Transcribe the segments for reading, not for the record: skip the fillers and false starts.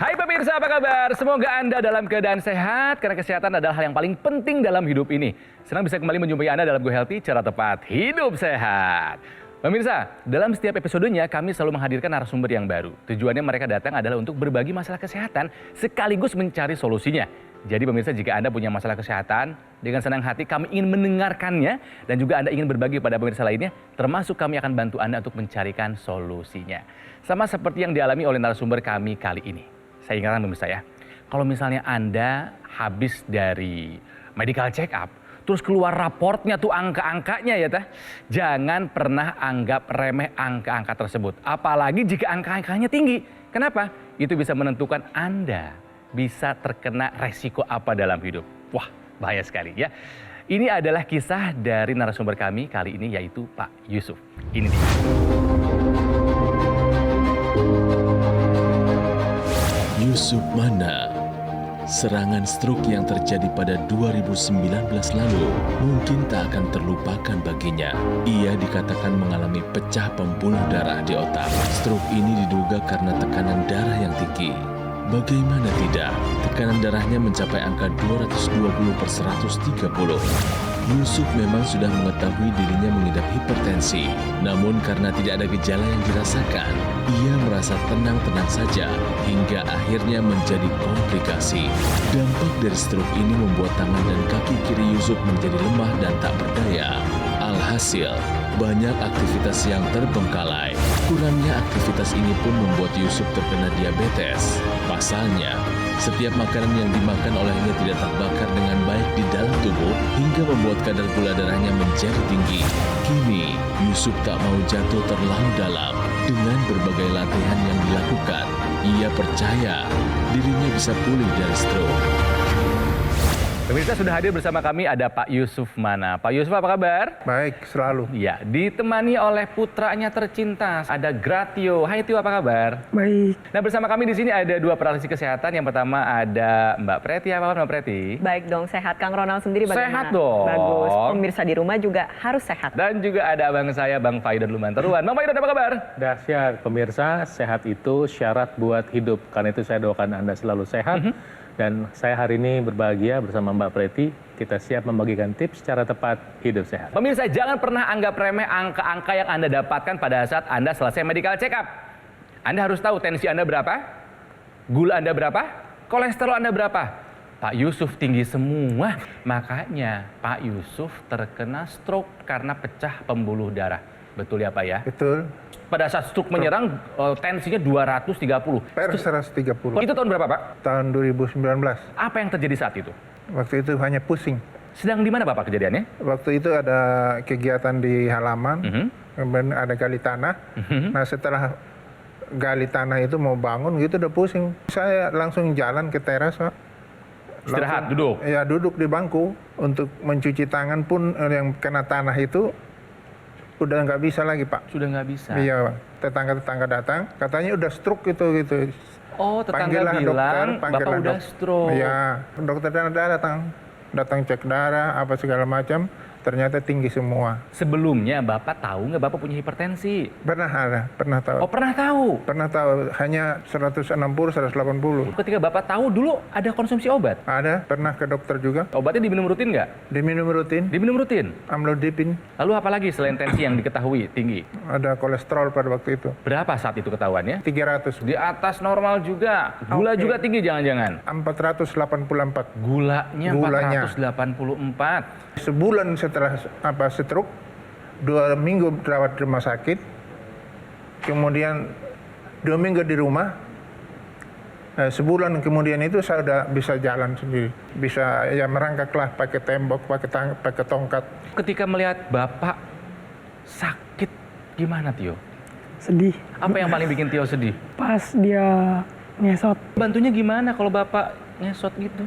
Hai pemirsa, apa kabar? Semoga Anda dalam keadaan sehat, karena kesehatan adalah hal yang paling penting dalam hidup ini. Senang bisa kembali menjumpai Anda dalam Go Healthy, cara tepat hidup sehat. Pemirsa, dalam setiap episodenya kami selalu menghadirkan narasumber yang baru. Tujuannya mereka datang adalah untuk berbagi masalah kesehatan sekaligus mencari solusinya. Jadi pemirsa, jika Anda punya masalah kesehatan, dengan senang hati kami ingin mendengarkannya dan juga Anda ingin berbagi pada pemirsa lainnya, termasuk kami akan bantu Anda untuk mencarikan solusinya. Sama seperti yang dialami oleh narasumber kami kali ini. Saya ingatkan pemirsa ya, kalau misalnya Anda habis dari medical check up, terus keluar raportnya tuh angka-angkanya ya teh, jangan pernah anggap remeh angka-angka tersebut. Apalagi jika angka-angkanya tinggi. Kenapa? Itu bisa menentukan Anda bisa terkena resiko apa dalam hidup. Wah, bahaya sekali ya. Ini adalah kisah dari narasumber kami kali ini, yaitu Pak Yusuf. Ini dia. Yusuf Mana. Serangan stroke yang terjadi pada 2019 lalu mungkin tak akan terlupakan baginya. Ia dikatakan mengalami pecah pembuluh darah di otak. Stroke ini diduga karena tekanan darah yang tinggi. Bagaimana tidak, tekanan darahnya mencapai angka 220/130. Yusuf memang sudah mengetahui dirinya mengidap hipertensi. Namun karena tidak ada gejala yang dirasakan, ia merasa tenang-tenang saja hingga akhirnya menjadi komplikasi. Dampak dari stroke ini membuat tangan dan kaki kiri Yusuf menjadi lemah dan tak berdaya. Alhasil, banyak aktivitas yang terbengkalai. Kurangnya aktivitas ini pun membuat Yusuf terkena diabetes. Pasalnya, setiap makanan yang dimakan olehnya tidak terbakar dengan baik di dalam tubuh hingga membuat kadar gula darahnya menjadi tinggi. Kini, Yusuf tak mau jatuh terlalu dalam. Dengan berbagai latihan yang dilakukan, ia percaya dirinya bisa pulih dari stroke. Pemirsa, sudah hadir bersama kami ada Pak Yusuf Mana. Pak Yusuf, apa kabar? Baik, selalu. Ya, ditemani oleh putranya tercinta, ada Gratio. Hai Tio, apa kabar? Baik. Nah, bersama kami di sini ada dua praktisi kesehatan. Yang pertama ada Mbak Preti. Apa kabar Mbak Preti? Baik dong, sehat. Kang Ronald sendiri bagaimana? Sehat dong. Bagus. Pemirsa di rumah juga harus sehat. Dan juga ada abang saya, Bang Faidan Lumanteruan. Bang Faidan, apa kabar? Dahsyat, pemirsa, sehat itu syarat buat hidup. Karena itu saya doakan Anda selalu sehat. Dan saya hari ini berbahagia bersama Mbak Preti. Kita siap membagikan tips cara tepat hidup sehat. Pemirsa, jangan pernah anggap remeh angka-angka yang Anda dapatkan pada saat Anda selesai medical check up. Anda harus tahu tensi Anda berapa, gula Anda berapa, kolesterol Anda berapa. Pak Yusuf tinggi semua. Makanya Pak Yusuf terkena stroke karena pecah pembuluh darah. Betul ya Pak ya? Betul. Pada saat stroke menyerang, tensinya 230. Per 130. Itu tahun berapa Pak? Tahun 2019. Apa yang terjadi saat itu? Waktu itu hanya pusing. Sedang di mana Bapak kejadiannya? Waktu itu ada kegiatan di halaman, kemudian ada gali tanah. Nah, setelah gali tanah itu mau bangun gitu udah pusing. Saya langsung jalan ke teras, Pak. Istirahat, duduk? Ya, duduk di bangku. Untuk mencuci tangan pun yang kena tanah itu udah nggak bisa lagi, Pak. Sudah nggak bisa? Iya, Pak. Tetangga-tetangga datang, katanya udah stroke gitu. Oh, tetangga Panggillah bilang dokter, Bapak udah stroke. Iya, dokter datang cek darah, apa segala macam. Ternyata tinggi semua. Sebelumnya Bapak tahu nggak Bapak punya hipertensi? Pernah tahu. Oh, pernah tahu? Pernah tahu, hanya 160, 180. Ketika Bapak tahu dulu ada konsumsi obat? Ada, pernah ke dokter juga. Obatnya diminum rutin nggak? Diminum rutin, Diminum rutin? amlodipin. Lalu apa lagi selain tensi yang diketahui tinggi? Ada kolesterol pada waktu itu. Berapa saat itu ketahuannya? 300. Di atas normal juga. Gula Oke. juga tinggi jangan-jangan? 484. Gulanya 484. Sebulan setelah stroke, 2 minggu dirawat di rumah sakit, kemudian 2 minggu di rumah, sebulan kemudian itu saya udah bisa jalan sendiri, bisa ya merangkaklah pakai tembok, pakai tongkat. Ketika melihat Bapak sakit, gimana Tio? Sedih. Apa yang paling bikin Tio sedih? Pas dia ngesot, Bantunya gimana kalau Bapak ngesot gitu?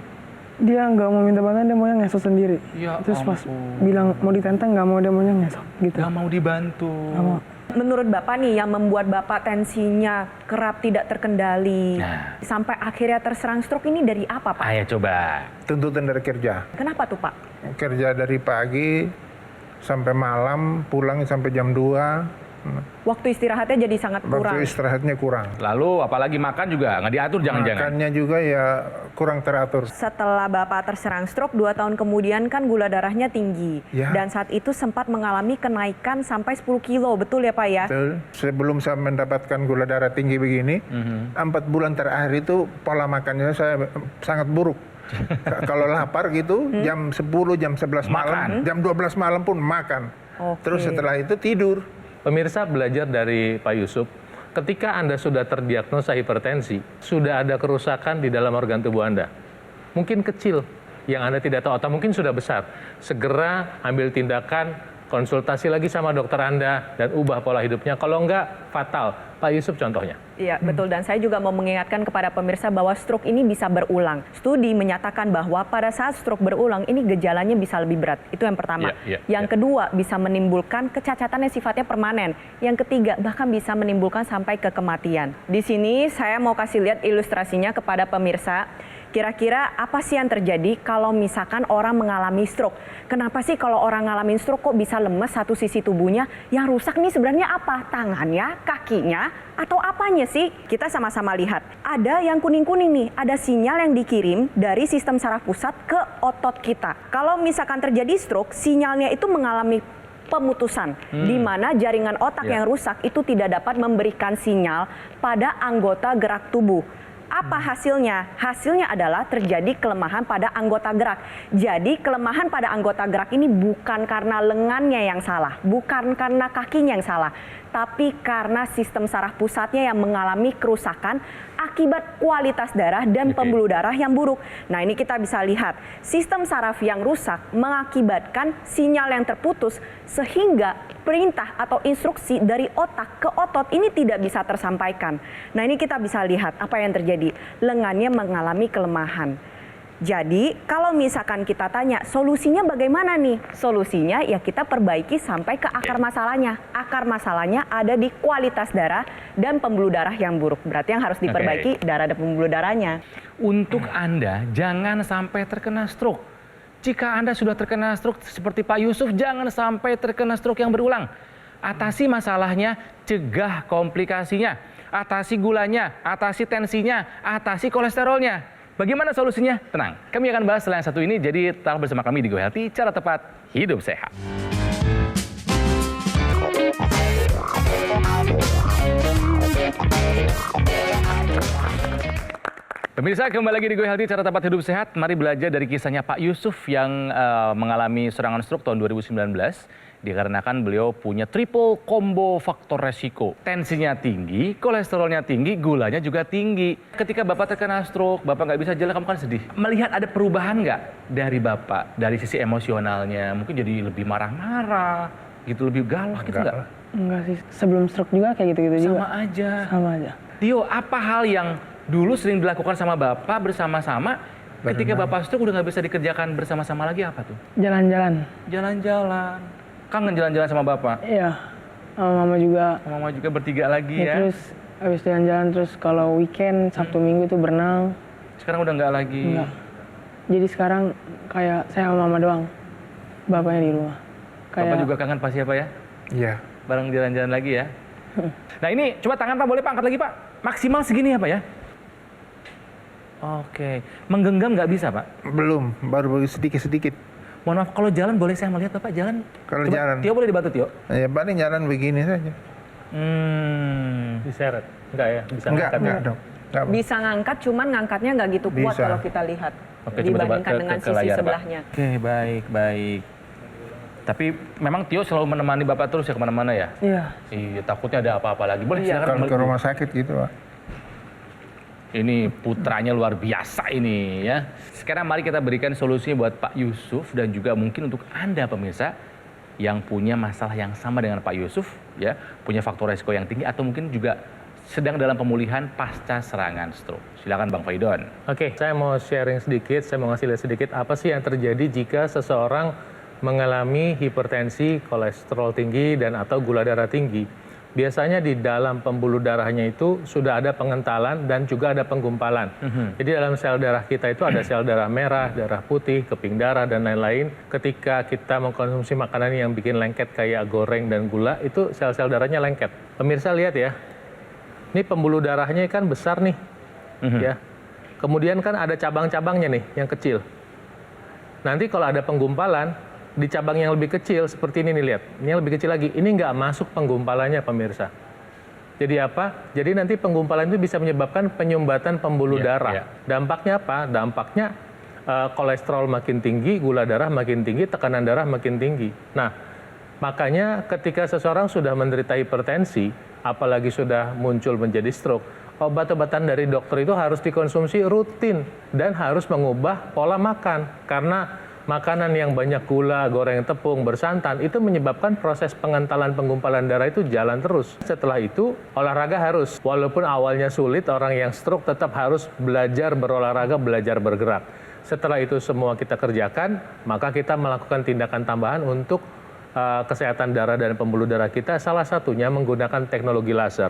dia nggak mau minta bantuan, dia maunya ngesot sendiri. Ya Terus pas ampun. bilang mau ditenteng, nggak mau, dia maunya ngesot gitu. Gak mau dibantu. Nggak mau. Menurut Bapak nih yang membuat Bapak tensinya kerap tidak terkendali Nah. sampai akhirnya terserang stroke ini dari apa Pak? Ayo coba. Tuntutan dari kerja. Kenapa tuh Pak? Kerja dari pagi sampai malam, pulang sampai jam 2, Waktu istirahatnya jadi sangat kurang. Waktu istirahatnya kurang. Lalu apalagi makan juga nggak diatur jangan-jangan. Makannya juga ya kurang teratur. Setelah Bapak terserang stroke 2 tahun kemudian kan gula darahnya tinggi. Ya. Dan saat itu sempat mengalami kenaikan sampai 10 kilo, betul ya Pak ya? Betul. Sebelum saya mendapatkan gula darah tinggi begini, 4 bulan terakhir itu pola makannya saya sangat buruk. Kalau lapar gitu, jam 10, jam 11 malam, jam 12 malam pun makan. Oke. Terus setelah itu tidur. Pemirsa belajar dari Pak Yusuf, ketika Anda sudah terdiagnosa hipertensi, sudah ada kerusakan di dalam organ tubuh Anda. Mungkin kecil, yang Anda tidak tahu, atau mungkin sudah besar. Segera ambil tindakan, konsultasi lagi sama dokter Anda, dan ubah pola hidupnya. Kalau enggak, fatal. Pak Yusuf contohnya. Iya, betul. Dan saya juga mau mengingatkan kepada pemirsa bahwa stroke ini bisa berulang. Studi menyatakan bahwa pada saat stroke berulang, ini gejalanya bisa lebih berat. Itu yang pertama. Yang kedua, bisa menimbulkan kecacatan yang sifatnya permanen. Yang ketiga, bahkan bisa menimbulkan sampai ke kematian. Di sini saya mau kasih lihat ilustrasinya kepada pemirsa. Kira-kira apa sih yang terjadi kalau misalkan orang mengalami stroke? Kenapa sih kalau orang ngalamin stroke kok bisa lemes satu sisi tubuhnya? Yang rusak nih sebenarnya apa? Tangannya, kakinya, atau apanya sih? Kita sama-sama lihat. Ada yang kuning-kuning nih, ada sinyal yang dikirim dari sistem saraf pusat ke otot kita. Kalau misalkan terjadi stroke, sinyalnya itu mengalami pemutusan, di mana jaringan otak yang rusak itu tidak dapat memberikan sinyal pada anggota gerak tubuh. Apa hasilnya? Hasilnya adalah terjadi kelemahan pada anggota gerak. Jadi kelemahan pada anggota gerak ini bukan karena lengannya yang salah, bukan karena kakinya yang salah, tapi karena sistem saraf pusatnya yang mengalami kerusakan akibat kualitas darah dan pembuluh darah yang buruk. Nah, ini kita bisa lihat, sistem saraf yang rusak mengakibatkan sinyal yang terputus sehingga perintah atau instruksi dari otak ke otot ini tidak bisa tersampaikan. Nah, ini kita bisa lihat apa yang terjadi. Lengannya mengalami kelemahan. Jadi, kalau misalkan kita tanya, solusinya bagaimana nih? Solusinya ya kita perbaiki sampai ke akar masalahnya. Akar masalahnya ada di kualitas darah dan pembuluh darah yang buruk. Berarti yang harus diperbaiki darah dan pembuluh darahnya. Untuk Anda, jangan sampai terkena stroke. Jika Anda sudah terkena stroke seperti Pak Yusuf, jangan sampai terkena stroke yang berulang. Atasi masalahnya, cegah komplikasinya. Atasi gulanya, atasi tensinya, atasi kolesterolnya. Bagaimana solusinya? Tenang, kami akan bahas setelah yang satu ini. Jadi tetap bersama kami di Go Healthy, cara tepat hidup sehat. Pemirsa, kembali lagi di Go Healthy, cara tepat hidup sehat. Mari belajar dari kisahnya Pak Yusuf yang mengalami serangan stroke tahun 2019. Dikarenakan beliau punya triple combo faktor resiko. Tensinya tinggi, kolesterolnya tinggi, gulanya juga tinggi. Ketika Bapak terkena stroke, Bapak nggak bisa jalan, kamu kan sedih. Melihat ada perubahan nggak dari Bapak? Dari sisi emosionalnya, mungkin jadi lebih marah-marah, gitu, lebih galak gitu nggak? Enggak sih, sebelum stroke juga kayak gitu-gitu juga. Sama aja. Sama aja. Tio, apa hal yang dulu sering dilakukan sama Bapak bersama-sama, ketika Bapak stroke udah nggak bisa dikerjakan bersama-sama lagi, apa tuh? Jalan-jalan. Jalan-jalan. Kangen jalan-jalan sama Bapak? Iya, sama mama juga. Mama juga bertiga lagi ya? Terus habis jalan-jalan, terus kalau weekend, Sabtu Minggu itu berenang. Sekarang udah nggak lagi? Enggak. Jadi sekarang kayak saya sama mama doang, bapaknya di rumah. Bapak juga kangen pasti ya Pak ya? Iya. Bareng jalan-jalan lagi ya? Nah ini, coba tangan Pak, boleh Pak angkat lagi Pak? Maksimal segini ya Pak ya? Oke, menggenggam nggak bisa Pak? Belum, baru sedikit-sedikit. Mohon maaf, kalau jalan boleh saya melihat Bapak jalan? Kalau Coba, jalan. Tio boleh dibantu Tio? Ya paling jalan begini saja. Diseret? Enggak ya? Bisa Enggak angkat? dong. Enggak. Bisa ngangkat, cuman ngangkatnya nggak gitu kuat Bisa. kalau kita lihat. Oke, coba dibandingkan dengan ke sisi layar, Pak. sebelahnya. Oke, baik. Tapi memang Tio selalu menemani Bapak terus ya kemana-mana ya? Iya. Iya, takutnya ada apa-apa lagi. Boleh Iya. silakan Kalau ke kembali. rumah sakit gitu, Pak. Ini putranya luar biasa ini ya. Sekarang mari kita berikan solusinya buat Pak Yusuf dan juga mungkin untuk Anda pemirsa yang punya masalah yang sama dengan Pak Yusuf ya, punya faktor resiko yang tinggi atau mungkin juga sedang dalam pemulihan pasca serangan stroke. Silakan Bang Faidon. Oke, saya mau sharing sedikit, saya mau ngasih lihat sedikit apa sih yang terjadi jika seseorang mengalami hipertensi, kolesterol tinggi, dan atau gula darah tinggi. biasanya di dalam pembuluh darahnya itu sudah ada pengentalan dan juga ada penggumpalan. Jadi dalam sel darah kita itu ada sel darah merah, darah putih, keping darah, dan lain-lain. Ketika kita mengkonsumsi makanan yang bikin lengket kayak goreng dan gula, itu sel-sel darahnya lengket. Pemirsa lihat ya, ini pembuluh darahnya kan besar nih, ya. Kemudian kan ada cabang-cabangnya nih yang kecil. Nanti kalau ada penggumpalan, di cabang yang lebih kecil seperti ini nih, lihat, ini yang lebih kecil lagi, ini nggak masuk penggumpalannya pemirsa. Jadi apa? Jadi nanti penggumpalan itu bisa menyebabkan penyumbatan pembuluh darah. Dampaknya apa? Dampaknya kolesterol makin tinggi, gula darah makin tinggi, tekanan darah makin tinggi. Nah, makanya ketika seseorang sudah menderita hipertensi, apalagi sudah muncul menjadi stroke, obat-obatan dari dokter itu harus dikonsumsi rutin dan harus mengubah pola makan, karena makanan yang banyak gula, goreng, tepung, bersantan itu menyebabkan proses pengentalan penggumpalan darah itu jalan terus. Setelah itu olahraga harus, walaupun awalnya sulit, orang yang stroke tetap harus belajar berolahraga, belajar bergerak. Setelah itu semua kita kerjakan, maka kita melakukan tindakan tambahan untuk kesehatan darah dan pembuluh darah kita, salah satunya menggunakan teknologi laser.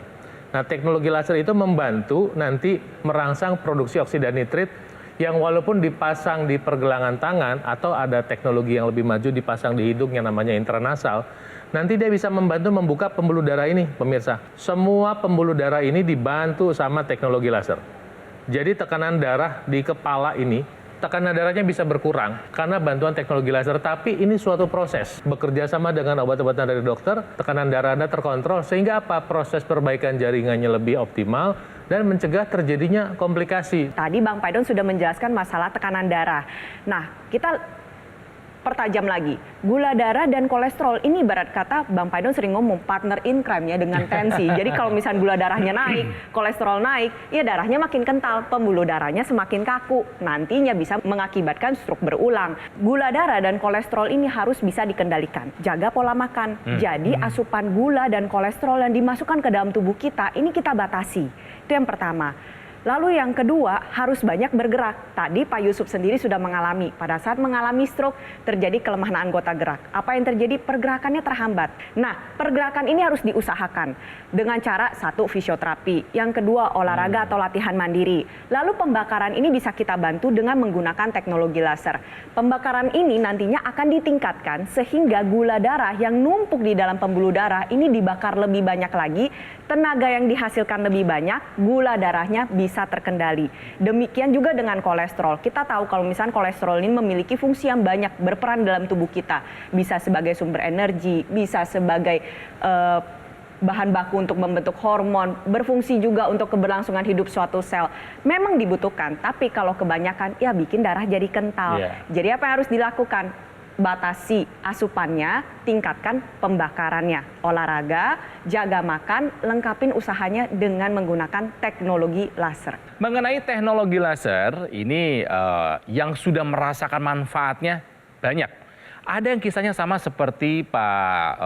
Nah, teknologi laser itu membantu nanti merangsang produksi oksida nitrit yang walaupun dipasang di pergelangan tangan atau ada teknologi yang lebih maju dipasang di hidung yang namanya intranasal, nanti dia bisa membantu membuka pembuluh darah ini, pemirsa. Semua pembuluh darah ini dibantu sama teknologi laser. Jadi tekanan darah di kepala ini, tekanan darahnya bisa berkurang karena bantuan teknologi laser. Tapi ini suatu proses. Bekerja sama dengan obat-obatan dari dokter, tekanan darah Anda terkontrol, sehingga apa? Proses perbaikan jaringannya lebih optimal dan mencegah terjadinya komplikasi. Tadi Bang Paidon sudah menjelaskan masalah tekanan darah. Nah, kita pertajam lagi. Gula darah dan kolesterol ini ibarat kata Bang Paidon sering ngomong partner in crime ya dengan tensi. Jadi kalau misalnya gula darahnya naik, kolesterol naik, ya darahnya makin kental, pembuluh darahnya semakin kaku. Nantinya bisa mengakibatkan stroke berulang. Gula darah dan kolesterol ini harus bisa dikendalikan. Jaga pola makan. Jadi asupan gula dan kolesterol yang dimasukkan ke dalam tubuh kita, ini kita batasi. Itu yang pertama. Lalu yang kedua, harus banyak bergerak. Tadi Pak Yusuf sendiri sudah mengalami. Pada saat mengalami stroke, terjadi kelemahan anggota gerak. Apa yang terjadi? Pergerakannya terhambat. Nah, pergerakan ini harus diusahakan. Dengan cara, satu, fisioterapi. Yang kedua, olahraga atau latihan mandiri. Lalu pembakaran ini bisa kita bantu dengan menggunakan teknologi laser. Pembakaran ini nantinya akan ditingkatkan sehingga gula darah yang numpuk di dalam pembuluh darah ini dibakar lebih banyak lagi. Tenaga yang dihasilkan lebih banyak, gula darahnya bisa terkendali. Demikian juga dengan kolesterol. Kita tahu kalau misalnya kolesterol ini memiliki fungsi yang banyak berperan dalam tubuh kita. Bisa sebagai sumber energi, bisa sebagai bahan baku untuk membentuk hormon, berfungsi juga untuk keberlangsungan hidup suatu sel. Memang dibutuhkan, tapi kalau kebanyakan ya bikin darah jadi kental. Jadi apa yang harus dilakukan? Batasi asupannya, tingkatkan pembakarannya. Olahraga, jaga makan, lengkapin usahanya dengan menggunakan teknologi laser. Mengenai teknologi laser, ini yang sudah merasakan manfaatnya banyak. Ada yang kisahnya sama seperti Pak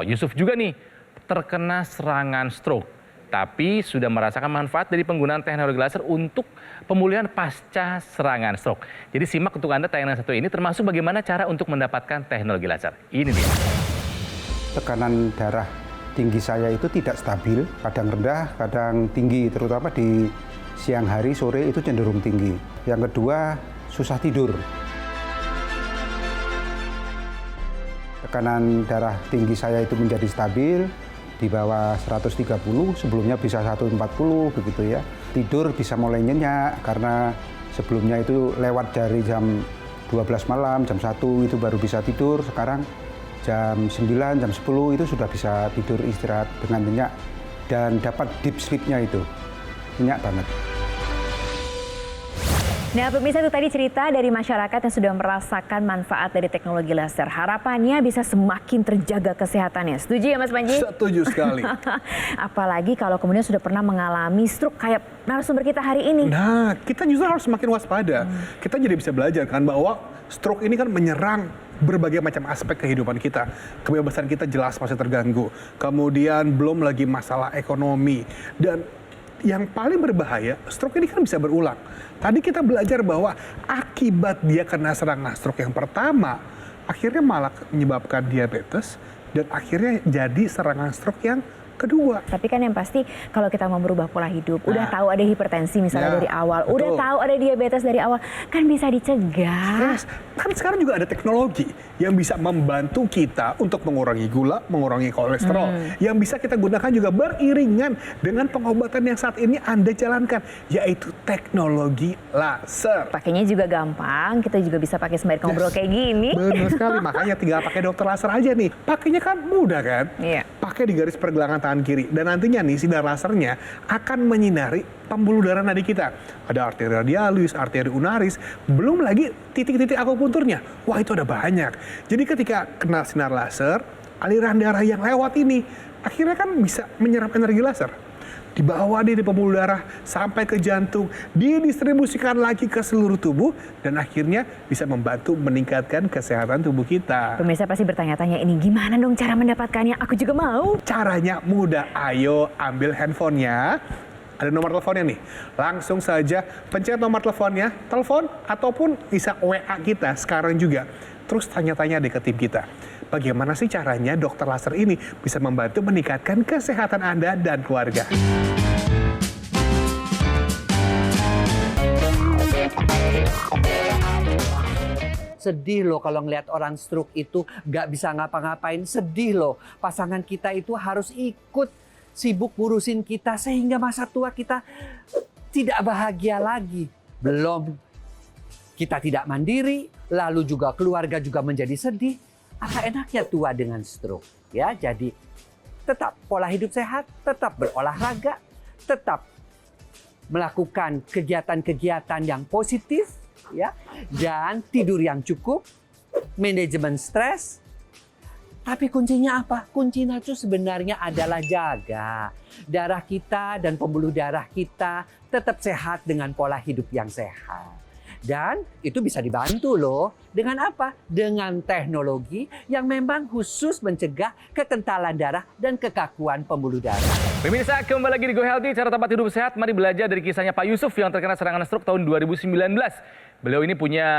Yusuf juga nih, terkena serangan stroke. Tapi sudah merasakan manfaat dari penggunaan teknologi laser untuk pemulihan pasca serangan stroke. Jadi simak untuk Anda tayangan satu ini, termasuk bagaimana cara untuk mendapatkan teknologi laser. Ini dia. Tekanan darah tinggi saya itu tidak stabil, kadang rendah, kadang tinggi, terutama di siang hari, sore itu cenderung tinggi. Yang kedua, susah tidur. Tekanan darah tinggi saya itu menjadi stabil, di bawah 130, sebelumnya bisa 140 begitu ya. Tidur bisa mulai nyenyak karena sebelumnya itu lewat dari jam 12 malam, jam 1 itu baru bisa tidur. Sekarang jam 9, jam 10 itu sudah bisa tidur istirahat dengan nyenyak dan dapat deep sleep-nya itu. Nyenyak banget. Nah, pemirsa, itu tadi cerita dari masyarakat yang sudah merasakan manfaat dari teknologi laser. Harapannya bisa semakin terjaga kesehatannya. Setuju ya Mas Panji? Setuju sekali. Apalagi kalau kemudian sudah pernah mengalami stroke kayak narasumber kita hari ini. Nah, kita justru harus semakin waspada. Kita jadi bisa belajar kan bahwa stroke ini kan menyerang berbagai macam aspek kehidupan kita. Kebebasan kita jelas masih terganggu. Kemudian belum lagi masalah ekonomi. Dan yang paling berbahaya, stroke ini kan bisa berulang. Tadi kita belajar bahwa akibat dia kena serangan stroke yang pertama, akhirnya malah menyebabkan diabetes, dan akhirnya jadi serangan stroke yang kedua. Tapi kan yang pasti kalau kita mau merubah pola hidup, udah tahu ada hipertensi misalnya dari awal, udah tahu ada diabetes dari awal, kan bisa dicegah. Yes. Kan sekarang juga ada teknologi yang bisa membantu kita untuk mengurangi gula, mengurangi kolesterol, yang bisa kita gunakan juga beriringan dengan pengobatan yang saat ini Anda jalankan, yaitu teknologi laser. Pakainya juga gampang, kita juga bisa pakai sembari ngobrol kayak gini. Benar sekali, makanya tinggal pakai dokter laser aja nih. Pakainya kan mudah kan? Iya. Pakai di garis pergelangan tangan kiri. Dan nantinya nih sinar lasernya akan menyinari pembuluh darah nadi kita. Ada arteri radialis, arteri unaris, belum lagi titik-titik akupunturnya. Wah, itu ada banyak. Jadi ketika kena sinar laser, aliran darah yang lewat ini akhirnya kan bisa menyerap energi laser. Dibawa di pembuluh darah sampai ke jantung, didistribusikan lagi ke seluruh tubuh, dan akhirnya bisa membantu meningkatkan kesehatan tubuh kita. Pemirsa pasti bertanya-tanya, ini gimana dong cara mendapatkannya? Aku juga mau. Caranya mudah, ayo ambil handphonenya. Ada nomor teleponnya nih, langsung saja pencet nomor teleponnya, telepon ataupun bisa WA kita sekarang juga. Terus tanya-tanya deh ke tim kita, bagaimana sih caranya dokter laser ini bisa membantu meningkatkan kesehatan Anda dan keluarga. Sedih loh kalau ngeliat orang stroke itu gak bisa ngapa-ngapain, sedih loh. Pasangan kita itu harus ikut sibuk ngurusin kita sehingga masa tua kita tidak bahagia lagi. Belum kita tidak mandiri, lalu juga keluarga juga menjadi sedih. Apa enaknya tua dengan stroke? Ya, jadi tetap pola hidup sehat, tetap berolahraga, tetap melakukan kegiatan-kegiatan yang positif, ya, dan tidur yang cukup, manajemen stres. Tapi kuncinya apa? Kuncinya itu sebenarnya adalah jaga darah kita dan pembuluh darah kita tetap sehat dengan pola hidup yang sehat. Dan itu bisa dibantu loh. Dengan apa? Dengan teknologi yang memang khusus mencegah kekentalan darah dan kekakuan pembuluh darah. Pemirsa, kembali lagi di Go Healthy, cara tempat hidup sehat. Mari belajar dari kisahnya Pak Yusuf yang terkena serangan stroke tahun 2019. Beliau ini punya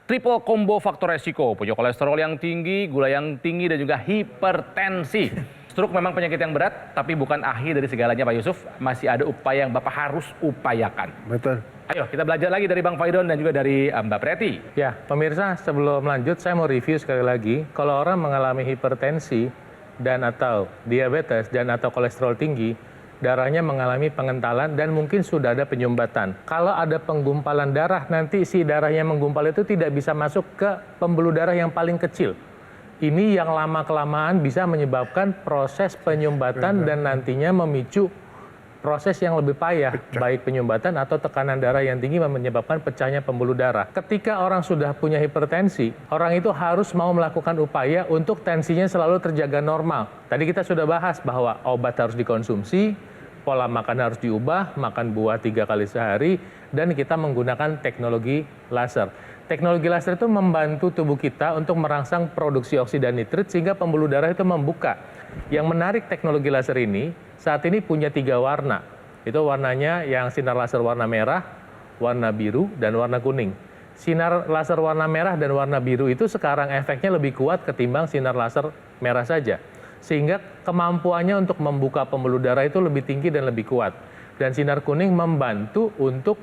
triple combo faktor resiko. Punya kolesterol yang tinggi, gula yang tinggi, dan juga hipertensi. Stroke memang penyakit yang berat, tapi bukan akhir dari segalanya Pak Yusuf. Masih ada upaya yang Bapak harus upayakan. Betul. Ayo kita belajar lagi dari Bang Faidon dan juga dari Mbak Preti. Ya, pemirsa, sebelum lanjut saya mau review sekali lagi. Kalau orang mengalami hipertensi dan atau diabetes dan atau kolesterol tinggi, darahnya mengalami pengentalan dan mungkin sudah ada penyumbatan. Kalau ada penggumpalan darah, nanti si darah yang menggumpal itu tidak bisa masuk ke pembuluh darah yang paling kecil. Ini yang lama-kelamaan bisa menyebabkan proses penyumbatan dan nantinya memicu proses yang lebih payah, baik penyumbatan atau tekanan darah yang tinggi menyebabkan pecahnya pembuluh darah. Ketika orang sudah punya hipertensi, orang itu harus mau melakukan upaya untuk tensinya selalu terjaga normal. Tadi kita sudah bahas bahwa obat harus dikonsumsi, pola makan harus diubah, makan buah 3 kali sehari, dan kita menggunakan teknologi laser. Teknologi laser itu membantu tubuh kita untuk merangsang produksi oksida nitrit sehingga pembuluh darah itu membuka. Yang menarik teknologi laser ini, saat ini punya 3 warna. Itu warnanya yang sinar laser warna merah, warna biru, dan warna kuning. Sinar laser warna merah dan warna biru itu sekarang efeknya lebih kuat ketimbang sinar laser merah saja. Sehingga kemampuannya untuk membuka pembuluh darah itu lebih tinggi dan lebih kuat. Dan sinar kuning membantu untuk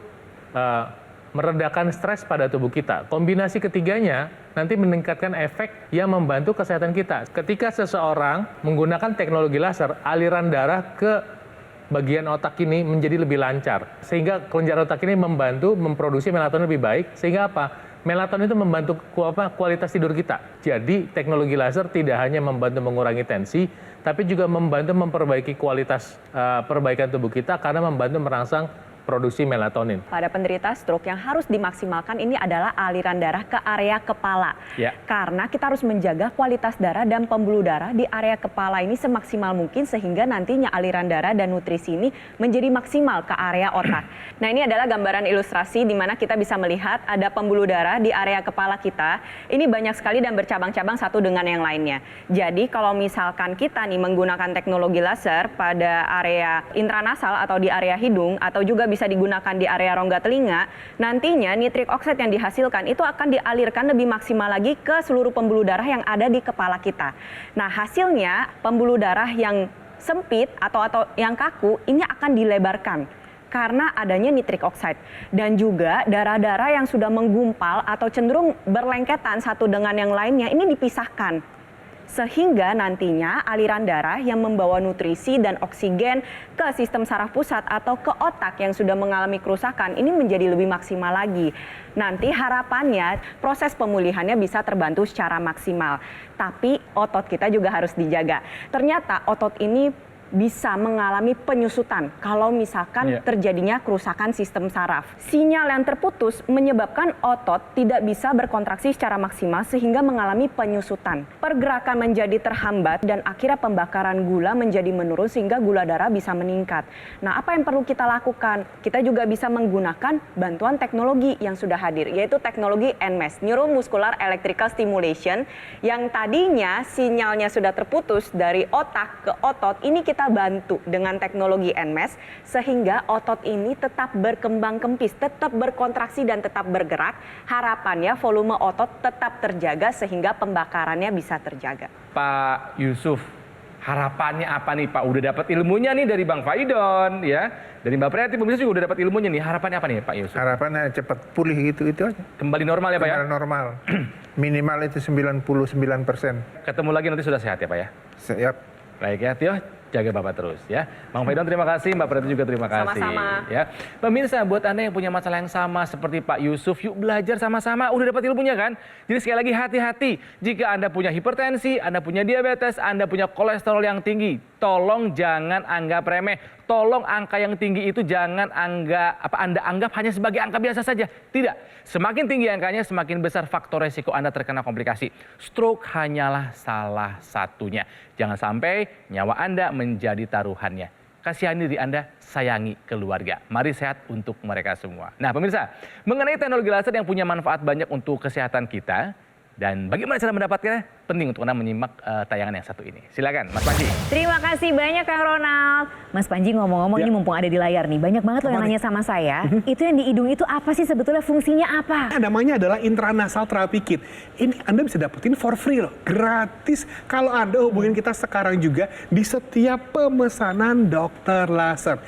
meredakan stres pada tubuh kita. Kombinasi ketiganya nanti meningkatkan efek yang membantu kesehatan kita. Ketika seseorang menggunakan teknologi laser, aliran darah ke bagian otak ini menjadi lebih lancar. Sehingga kelenjar otak ini membantu memproduksi melatonin lebih baik. Sehingga apa? Melatonin itu membantu kualitas tidur kita. Jadi teknologi laser tidak hanya membantu mengurangi tensi, tapi juga membantu memperbaiki kualitas perbaikan tubuh kita karena membantu merangsang produksi melatonin. Pada penderita stroke yang harus dimaksimalkan ini adalah aliran darah ke area kepala. Ya. Karena kita harus menjaga kualitas darah dan pembuluh darah di area kepala ini semaksimal mungkin sehingga nantinya aliran darah dan nutrisi ini menjadi maksimal ke area otak. Nah, ini adalah gambaran ilustrasi di mana kita bisa melihat ada pembuluh darah di area kepala kita. Ini banyak sekali dan bercabang-cabang satu dengan yang lainnya. Jadi kalau misalkan kita nih menggunakan teknologi laser pada area intranasal atau di area hidung atau juga bisa digunakan di area rongga telinga, nantinya nitrik oksid yang dihasilkan itu akan dialirkan lebih maksimal lagi ke seluruh pembuluh darah yang ada di kepala kita. Nah, hasilnya pembuluh darah yang sempit atau yang kaku ini akan dilebarkan karena adanya nitric oxide. Dan juga darah-darah yang sudah menggumpal atau cenderung berlengketan satu dengan yang lainnya ini dipisahkan. Sehingga nantinya aliran darah yang membawa nutrisi dan oksigen ke sistem saraf pusat atau ke otak yang sudah mengalami kerusakan ini menjadi lebih maksimal lagi. Nanti harapannya proses pemulihannya bisa terbantu secara maksimal. Tapi otot kita juga harus dijaga. Ternyata otot ini bisa mengalami penyusutan kalau misalkan terjadinya kerusakan sistem saraf. Sinyal yang terputus menyebabkan otot tidak bisa berkontraksi secara maksimal sehingga mengalami penyusutan. Pergerakan menjadi terhambat dan akhirnya pembakaran gula menjadi menurun sehingga gula darah bisa meningkat. Nah, apa yang perlu kita lakukan? Kita juga bisa menggunakan bantuan teknologi yang sudah hadir, yaitu teknologi NMES, Neuromuscular Electrical Stimulation, yang tadinya sinyalnya sudah terputus dari otak ke otot. Ini kita bantu dengan teknologi NMES sehingga otot ini tetap berkembang kempis, tetap berkontraksi dan tetap bergerak. Harapannya volume otot tetap terjaga sehingga pembakarannya bisa terjaga. Pak Yusuf, harapannya apa nih Pak? Udah dapat ilmunya nih dari Bang Faidon ya. Dari Mbak Preti, pemirsa juga udah dapat ilmunya nih. Harapannya apa nih Pak Yusuf? Harapannya cepat pulih itu aja. Kembali normal ya Pak ya? Kembali normal. Minimal itu 99%. Ketemu lagi nanti sudah sehat ya Pak ya? Siap. Baik ya, Tio, jaga Bapak terus ya. Bang Faidon terima kasih, Mbak Preti juga terima kasih. Sama-sama. Ya. Pemirsa, buat Anda yang punya masalah yang sama seperti Pak Yusuf, yuk belajar sama-sama. Udah dapat ilmunya kan? Jadi sekali lagi hati-hati. Jika Anda punya hipertensi, Anda punya diabetes, Anda punya kolesterol yang tinggi, tolong jangan anggap remeh. Tolong angka yang tinggi itu jangan Anda anggap hanya sebagai angka biasa saja. Tidak. Semakin tinggi angkanya, semakin besar faktor resiko Anda terkena komplikasi. Stroke hanyalah salah satunya. Jangan sampai nyawa Anda menjadi taruhannya. Kasihani diri Anda, sayangi keluarga. Mari sehat untuk mereka semua. Nah pemirsa, mengenai teknologi laser yang punya manfaat banyak untuk kesehatan kita, dan bagaimana cara mendapatkannya? Penting untuk Anda menyimak tayangan yang satu ini. Silakan, Mas Panji. Terima kasih banyak Kang Ronald. Mas Panji ngomong-ngomong ini mumpung ada di layar nih. Banyak banget loh yang nanya sama saya. Itu yang di hidung itu apa sih sebetulnya, fungsinya apa? Namanya adalah intranasal therapy kit. Ini Anda bisa dapetin for free loh, gratis. Kalau Anda hubungin kita sekarang juga di setiap pemesanan dokter laser.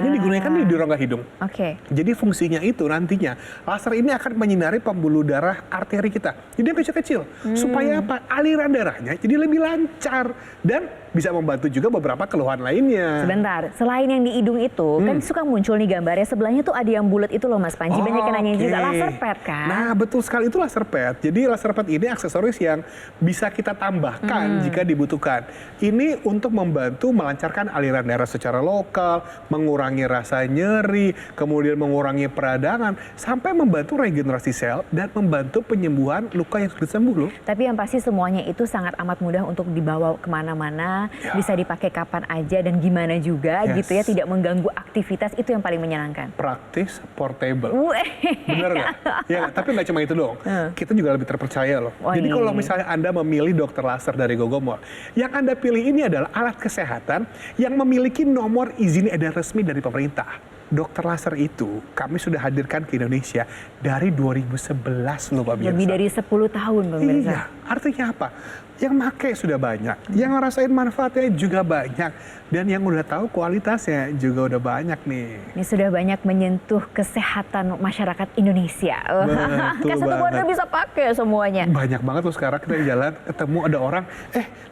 Ini digunakan di rongga hidung. Oke. Jadi fungsinya itu nantinya laser ini akan menyinari pembuluh darah arteri kita. Jadi yang kecil-kecil. Supaya apa? Aliran darahnya jadi lebih lancar dan bisa membantu juga beberapa keluhan lainnya. Sebentar, selain yang di hidung itu, kan suka muncul nih gambarnya, sebelahnya tuh ada yang bulat itu loh Mas Panji, banyak yang nanya juga, laser pad kan? Nah betul sekali, itu laser pad. Jadi laser pad ini aksesoris yang bisa kita tambahkan jika dibutuhkan. Ini untuk membantu melancarkan aliran darah secara lokal, mengurangi rasa nyeri, kemudian mengurangi peradangan, sampai membantu regenerasi sel dan membantu penyembuhan luka yang sudah sembuh loh. Tapi yang pasti semuanya itu sangat amat mudah untuk dibawa kemana-mana, bisa dipakai kapan aja dan gimana juga gitu ya, tidak mengganggu aktivitas, itu yang paling menyenangkan. Praktis, portable. Bener nggak? Ya, tapi nggak cuma itu dong. Kita juga lebih terpercaya loh. Jadi kalau misalnya Anda memilih dokter laser dari Gogomore, yang Anda pilih ini adalah alat kesehatan yang memiliki nomor izin edar resmi dari pemerintah. Dokter laser itu kami sudah hadirkan ke Indonesia dari 2011 loh Pak Biasa. Lebih dari 10 tahun pemirsa. Iya, artinya apa? Yang pakai sudah banyak, yang ngerasain manfaatnya juga banyak, dan yang udah tahu kualitasnya juga udah banyak nih. Ini sudah banyak menyentuh kesehatan masyarakat Indonesia. Kan satu keluarga bisa pakai semuanya. Banyak banget loh sekarang kita di jalan ketemu ada orang,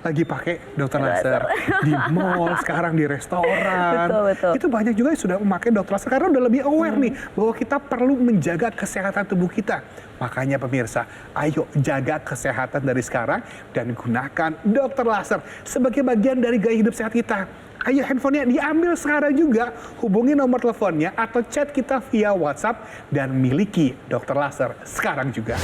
lagi pakai dokter laser. Di mall, sekarang di restoran. Betul. Itu banyak juga yang sudah memakai dokter laser karena udah lebih aware nih bahwa kita perlu menjaga kesehatan tubuh kita. Makanya pemirsa, ayo jaga kesehatan dari sekarang dan gunakan dokter laser sebagai bagian dari gaya hidup sehat kita. Ayo handphonenya diambil sekarang juga, hubungi nomor teleponnya atau chat kita via WhatsApp dan miliki dokter laser sekarang juga.